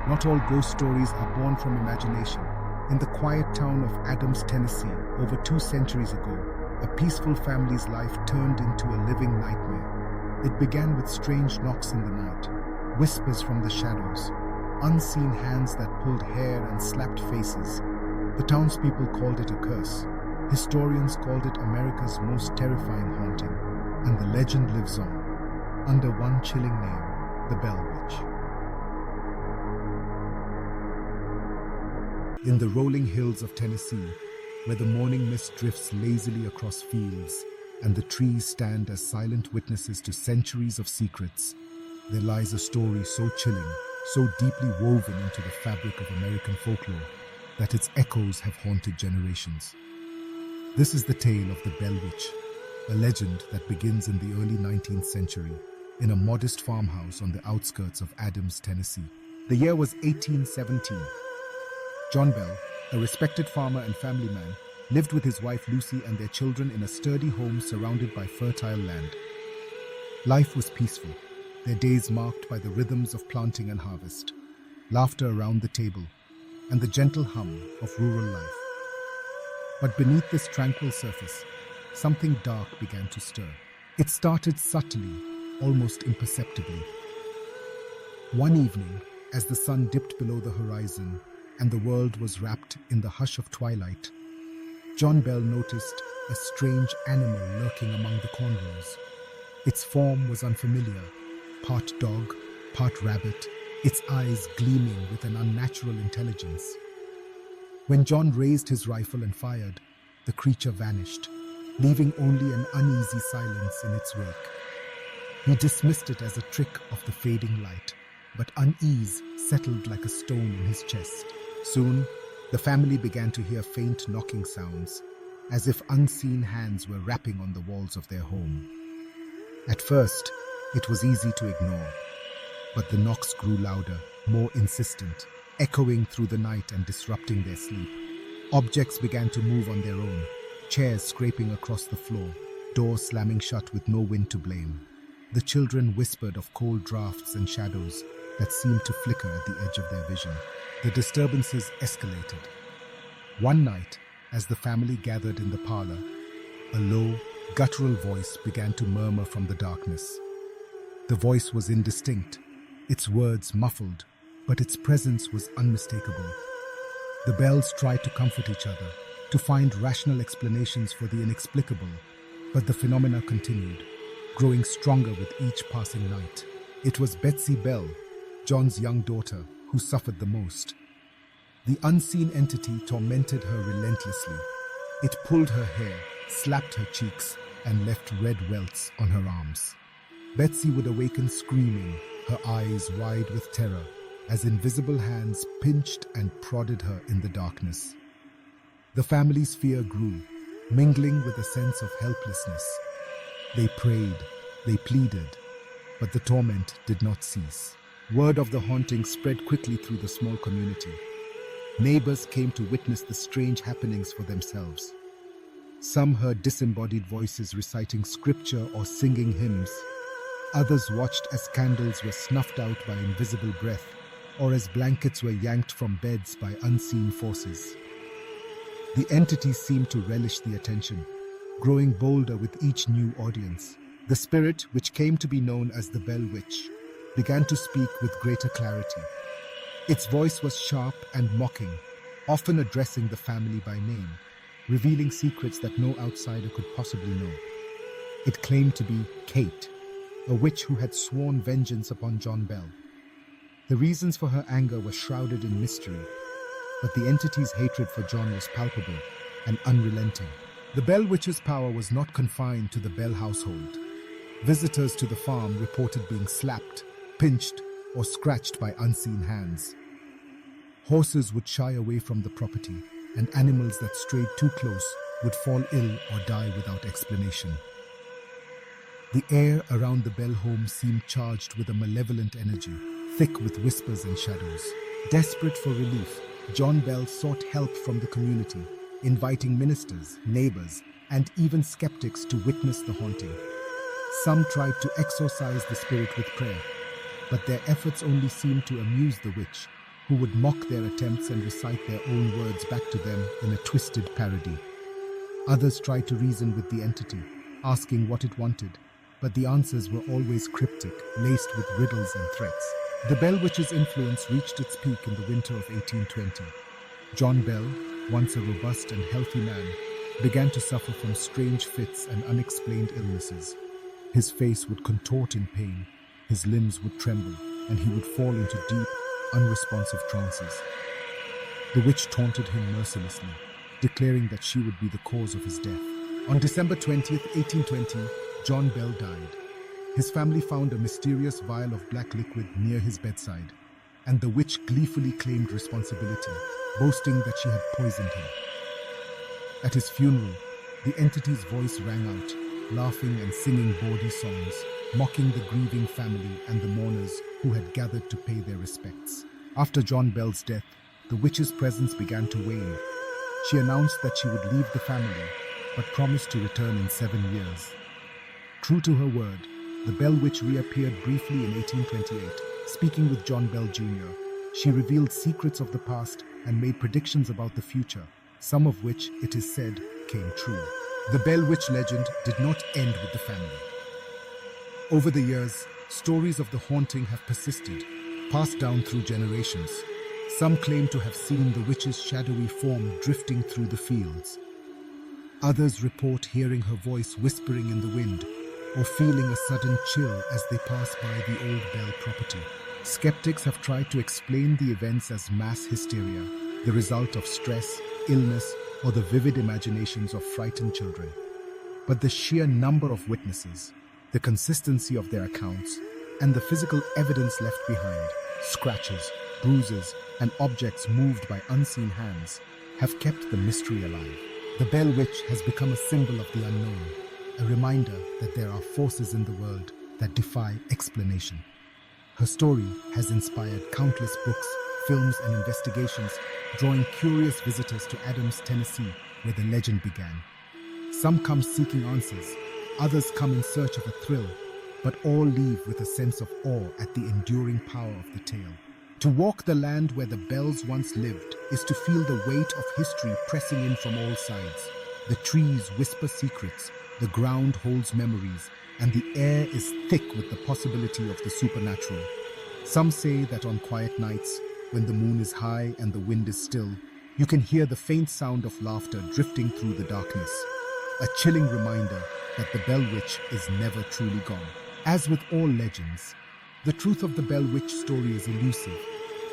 Not all ghost stories are born from imagination. In the quiet town of Adams, Tennessee, over 2 centuries ago, a peaceful family's life turned into a living nightmare. It began with strange knocks in the night, whispers from the shadows, unseen hands that pulled hair and slapped faces. The townspeople called it a curse. Historians called it America's most terrifying haunting, and the legend lives on, under one chilling name, the Bell Witch. In the rolling hills of Tennessee, where the morning mist drifts lazily across fields and the trees stand as silent witnesses to centuries of secrets, there lies a story so chilling, so deeply woven into the fabric of American folklore, that its echoes have haunted generations. This is the tale of the Bell Witch, a legend that begins in the early 19th century in a modest farmhouse on the outskirts of Adams, Tennessee. The year was 1817. John Bell, a respected farmer and family man, lived with his wife Lucy and their children in a sturdy home surrounded by fertile land. Life was peaceful, their days marked by the rhythms of planting and harvest, laughter around the table, and the gentle hum of rural life. But beneath this tranquil surface, something dark began to stir. It started subtly, almost imperceptibly. One evening, as the sun dipped below the horizon and the world was wrapped in the hush of twilight, John Bell noticed a strange animal lurking among the cornrows. Its form was unfamiliar, part dog, part rabbit, its eyes gleaming with an unnatural intelligence. When John raised his rifle and fired, the creature vanished, leaving only an uneasy silence in its wake. He dismissed it as a trick of the fading light, but unease settled like a stone in his chest. Soon, the family began to hear faint knocking sounds, as if unseen hands were rapping on the walls of their home. At first, it was easy to ignore, but the knocks grew louder, more insistent, echoing through the night and disrupting their sleep. Objects began to move on their own, chairs scraping across the floor, doors slamming shut with no wind to blame. The children whispered of cold drafts and shadows that seemed to flicker at the edge of their vision. The disturbances escalated. One night, as the family gathered in the parlor, a low, guttural voice began to murmur from the darkness. The voice was indistinct, its words muffled, but its presence was unmistakable. The Bells tried to comfort each other, to find rational explanations for the inexplicable, but the phenomena continued, growing stronger with each passing night. It was Betsy Bell, John's young daughter, who suffered the most. The unseen entity tormented her relentlessly. It pulled her hair, slapped her cheeks, and left red welts on her arms. Betsy would awaken screaming, her eyes wide with terror, as invisible hands pinched and prodded her in the darkness. The family's fear grew, mingling with a sense of helplessness. They prayed, they pleaded, but the torment did not cease. Word of the haunting spread quickly through the small community. Neighbors came to witness the strange happenings for themselves. Some heard disembodied voices reciting scripture or singing hymns. Others watched as candles were snuffed out by invisible breath, or as blankets were yanked from beds by unseen forces. The entity seemed to relish the attention, growing bolder with each new audience. The spirit, which came to be known as the Bell Witch, began to speak with greater clarity. Its voice was sharp and mocking, often addressing the family by name, revealing secrets that no outsider could possibly know. It claimed to be Kate, a witch who had sworn vengeance upon John Bell. The reasons for her anger were shrouded in mystery, but the entity's hatred for John was palpable and unrelenting. The Bell Witch's power was not confined to the Bell household. Visitors to the farm reported being slapped, pinched, or scratched by unseen hands. Horses would shy away from the property, and animals that strayed too close would fall ill or die without explanation. The air around the Bell home seemed charged with a malevolent energy, thick with whispers and shadows. Desperate for relief, John Bell sought help from the community, inviting ministers, neighbors, and even skeptics to witness the haunting. Some tried to exorcise the spirit with prayer, but their efforts only seemed to amuse the witch, who would mock their attempts and recite their own words back to them in a twisted parody. Others tried to reason with the entity, asking what it wanted, but the answers were always cryptic, laced with riddles and threats. The Bell Witch's influence reached its peak in the winter of 1820. John Bell, once a robust and healthy man, began to suffer from strange fits and unexplained illnesses. His face would contort in pain, his limbs would tremble, and he would fall into deep, unresponsive trances. The witch taunted him mercilessly, declaring that she would be the cause of his death. On December 20th, 1820, John Bell died. His family found a mysterious vial of black liquid near his bedside, and the witch gleefully claimed responsibility, boasting that she had poisoned him. At his funeral, the entity's voice rang out, laughing and singing bawdy songs, mocking the grieving family and the mourners who had gathered to pay their respects. After John Bell's death, the witch's presence began to wane. She announced that she would leave the family, but promised to return in 7 years. True to her word, the Bell Witch reappeared briefly in 1828. Speaking with John Bell Jr., she revealed secrets of the past and made predictions about the future, some of which, it is said, came true. The Bell Witch legend did not end with the family. Over the years, stories of the haunting have persisted, passed down through generations. Some claim to have seen the witch's shadowy form drifting through the fields. Others report hearing her voice whispering in the wind, or feeling a sudden chill as they pass by the old Bell property. Skeptics have tried to explain the events as mass hysteria, the result of stress, illness, or the vivid imaginations of frightened children. But the sheer number of witnesses, the consistency of their accounts, and the physical evidence left behind, scratches, bruises, and objects moved by unseen hands, have kept the mystery alive. The Bell Witch has become a symbol of the unknown, a reminder that there are forces in the world that defy explanation. Her story has inspired countless books, films, and investigations, drawing curious visitors to Adams, Tennessee, where the legend began. Some come seeking answers, others come in search of a thrill, but all leave with a sense of awe at the enduring power of the tale. To walk the land where the Bells once lived is to feel the weight of history pressing in from all sides. The trees whisper secrets, the ground holds memories, and the air is thick with the possibility of the supernatural. Some say that on quiet nights, when the moon is high and the wind is still, you can hear the faint sound of laughter drifting through the darkness, a chilling reminder that the Bell Witch is never truly gone. As with all legends, the truth of the Bell Witch story is elusive,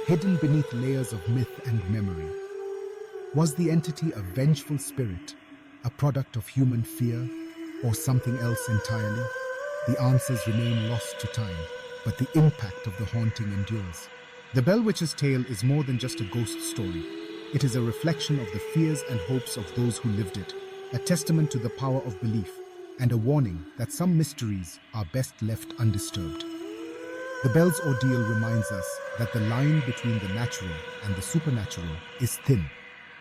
hidden beneath layers of myth and memory. Was the entity a vengeful spirit, a product of human fear, or something else entirely? The answers remain lost to time, but the impact of the haunting endures. The Bell Witch's tale is more than just a ghost story. It is a reflection of the fears and hopes of those who lived it, a testament to the power of belief, and a warning that some mysteries are best left undisturbed. The Bell's ordeal reminds us that the line between the natural and the supernatural is thin,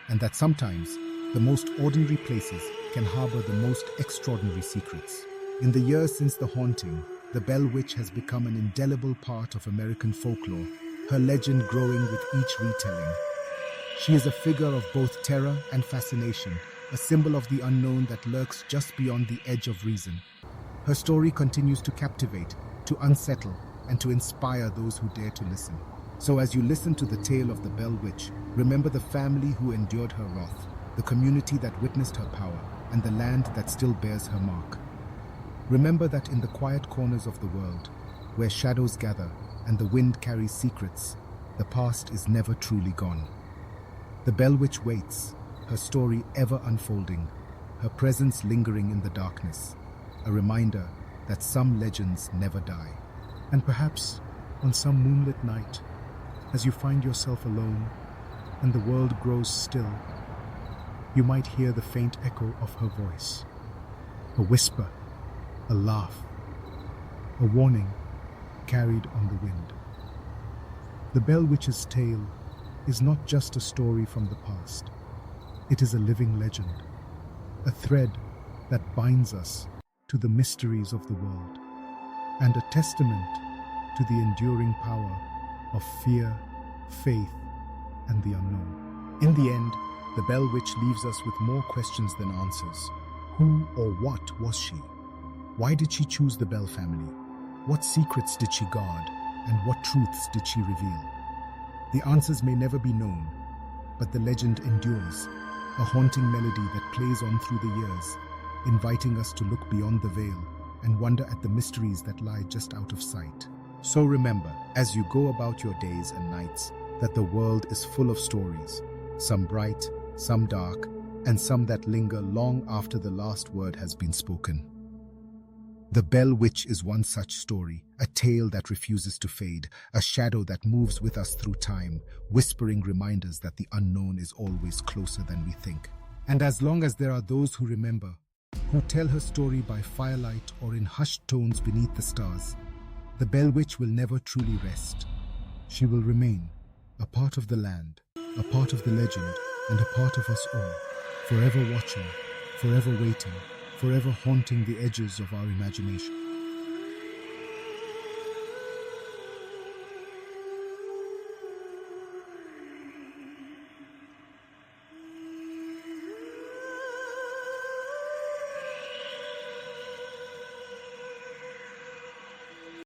and that sometimes the most ordinary places can harbor the most extraordinary secrets. In the years since the haunting, the Bell Witch has become an indelible part of American folklore, her legend growing with each retelling. She is a figure of both terror and fascination, a symbol of the unknown that lurks just beyond the edge of reason. Her story continues to captivate, to unsettle, and to inspire those who dare to listen. So as you listen to the tale of the Bell Witch, remember the family who endured her wrath, the community that witnessed her power, and the land that still bears her mark. Remember that in the quiet corners of the world, where shadows gather and the wind carries secrets, the past is never truly gone. The Bell Witch waits, her story ever unfolding, her presence lingering in the darkness, a reminder that some legends never die. And perhaps, on some moonlit night, as you find yourself alone and the world grows still, you might hear the faint echo of her voice, a whisper, a laugh, a warning carried on the wind. The Bell Witch's tale is not just a story from the past. It is a living legend, a thread that binds us to the mysteries of the world, and a testament to the enduring power of fear, faith, and the unknown. In the end, the Bell Witch leaves us with more questions than answers. Who or what was she? Why did she choose the Bell family? What secrets did she guard, and what truths did she reveal? The answers may never be known, but the legend endures, a haunting melody that plays on through the years, inviting us to look beyond the veil and wonder at the mysteries that lie just out of sight. So remember, as you go about your days and nights, that the world is full of stories, some bright, some dark, and some that linger long after the last word has been spoken. The Bell Witch is one such story, a tale that refuses to fade, a shadow that moves with us through time, whispering reminders that the unknown is always closer than we think. And as long as there are those who remember, who tell her story by firelight or in hushed tones beneath the stars, the Bell Witch will never truly rest. She will remain a part of the land, a part of the legend, and a part of us all, forever watching, forever waiting, forever haunting the edges of our imagination.